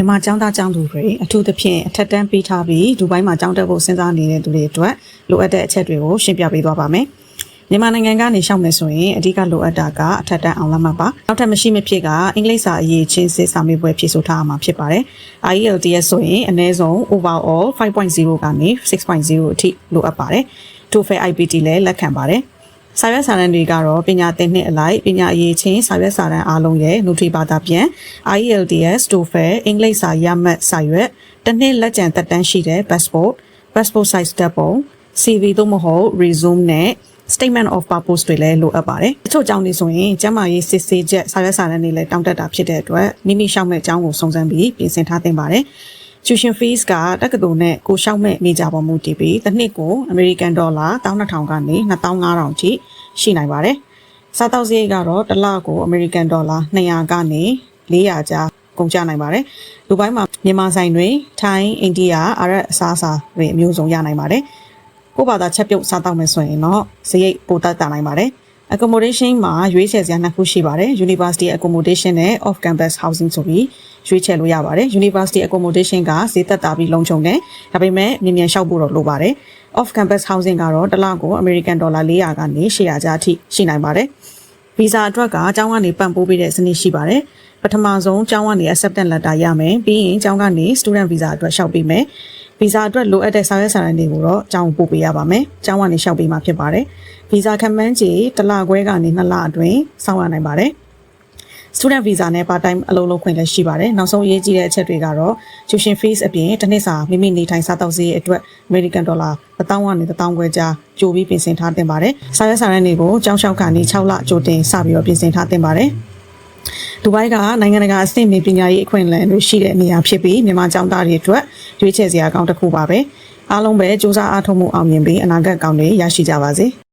မြန်မာကျောင်းသားကျောင်းသူတွေအထူးသဖြင့်အထက်တန်းပေးထားပြီးဒူဘိုင်းမှာကျောင်းတက်ဖို့စဉ်းစားနေတဲ့သူတွေအတွက်လိုအပ်တဲ့အချက်တွေကိုရှင်းပြပေးသွားပါမယ်။မြန်မာနိုင်ငံကနေရှောက်မယ်ဆိုရင်အဓိကလိုအပ်တာကအထက်တန်းအောင်လက်မှတ်ပါ။နောက်ထပ်မရှိမဖြစ်ကအင်္ဂလိပ်စာအရေးချင်းစစ်စာမေးပွဲဖြေဆိုထားရမှာဖြစ်ပါတယ်။ IELTS ဆိုရင်အနည်းဆုံး overall 5.0 ကနေ 6.0 အထိလိုအပ်ပါတယ်။ TOEFL IPT လည်းလက်ခံပါတယ်။စာရွက်စာတမ်းတွေကတော့ပညာသင်နှစ်အလိုက်ပညာအရေးချင်းစာရွက်စာတမ်းအားလုံးရဲ့နှုတ်ထွေးဘာသာပြန် IELTS TOEFL အင်္ဂလိပ်စာရမှတ်စာရွက်တစ်နှစ်လက်ကျန်သက်တမ်းရှိတဲ့ passport size ဓာတ်ပုံ CV သို့မဟုတ် resume နဲ့ statement of purpose တွေလည်းလိုအပ်ပါတယ်။တချို့ကျောင်းတွေဆိုရင်ကျန်းမာရေးစစ်ဆေးချက်စာရွက်စာတမ်းတွေလည်းတောင်းတတာဖြစ်တဲ့အတွက်မိမိရှောက်မဲ့ကျောင်းကိုစုံစမ်းပြီးပြင်ဆင်ထားသင့်ပါတယ်။ Tuition fees ကတက္ကသိုလ်နဲ့ကိုရှောက်မဲ့နေကြပေါ်မူတည်ပြီးတစ်နှစ်ကို American dollar 12,000 ကနေ 25,000 အထိရှိနိုင်ပါတယ်။စားတောက်စရိတ်ကတော့တစ်လကို American dollar 200 ကနေ 400 ကျားကုန်ကျနိုင်ပါတယ်။ဒူဘိုင်းမှာမြန်မာဆိုင်တွေထိုင်းအိန္ဒိယအာရပ်အစားအစာတွေအမျိုးစုံရနိုင်ပါတယ်။ကိုယ့်ဘာသာချက်ပြုတ်စားတောက်မယ်ဆိုရင်တော့စရိတ်ပိုသက်သာနိုင်ပါတယ်။ accommodation မှာရွေးချယ်စရာနှစ်ခုရှိပါတယ်။ University accommodation နဲ့ off campus housing ဆိုပြီးရွေးချယ်လို့ရပါတယ်။ University accommodation ကဈေးသက်သာပြီးလုံခြုံတယ်။ဒါပေမဲ့မြန်မြန်လျှောက်ဖို့တော့လိုပါတယ်။ off campus housing ကတော့တစ်လကို American dollar 400 ကနေ 800 ကျားအထိရှိနိုင်ပါတယ်။ visa အတွက်ကကျောင်းကနေပံ့ပိုးပေးတဲ့စနစ်ရှိပါတယ်။ပထမဆုံးကျောင်းကနေ acceptance letter ရမယ်။ပြီးရင်ကျောင်းကနေ student visa အတွက်လျှောက်ပေးမယ်။ visa အတွက်လိုအပ်တဲ့စာရွက်စာတမ်းတွေကိုတော့ကျောင်းကိုပို့ပေးရပါမယ်။ကျောင်းကနေလျှောက်ပေးမှာဖြစ်ပါတယ်။ visa ခံမှန်းခြေတစ်လခွဲကနေ2လအတွင်းစောင့်ရနိုင်ပါတယ်။ student visa နဲ့ part time အလုပ်လုပ်ခွင့်လည်းရှိပါတယ်။နောက်ဆုံးအရေးကြီးတဲ့အချက်တွေကတော့ tuition fees အပြင်တစ်နှစ်စာမိမိနေထိုင်စားသောက်စရိတ်အတွက် American dollar 1000 ကနေ 1000 ခွဲကြားကြိုပြီးပြင်ဆင်ထားသင့်ပါတယ်။စာရွက်စာတမ်းတွေကိုကျောင်းလျှောက်ခါနေ6လကြိုတင်စပြီးတော့ပြင်ဆင်ထားသင့်ပါတယ်။ဒူဘိုင်းကနိုင်ငံတကာအဆင့်မြင့်ပညာရေးအခွင့်အလမ်းတွေရှိတဲ့နေရာဖြစ်ပြီးမြန်မာကျောင်းသားတွေအတွက်ရွေးချယ်စရာအကောင်းတစ်ခုပါပဲ။အားလုံးပဲစူးစမ်းအားထုတ်မှုအောင်မြင်ပြီးအနာဂတ်ကောင်းတွေရရှိကြပါစေ။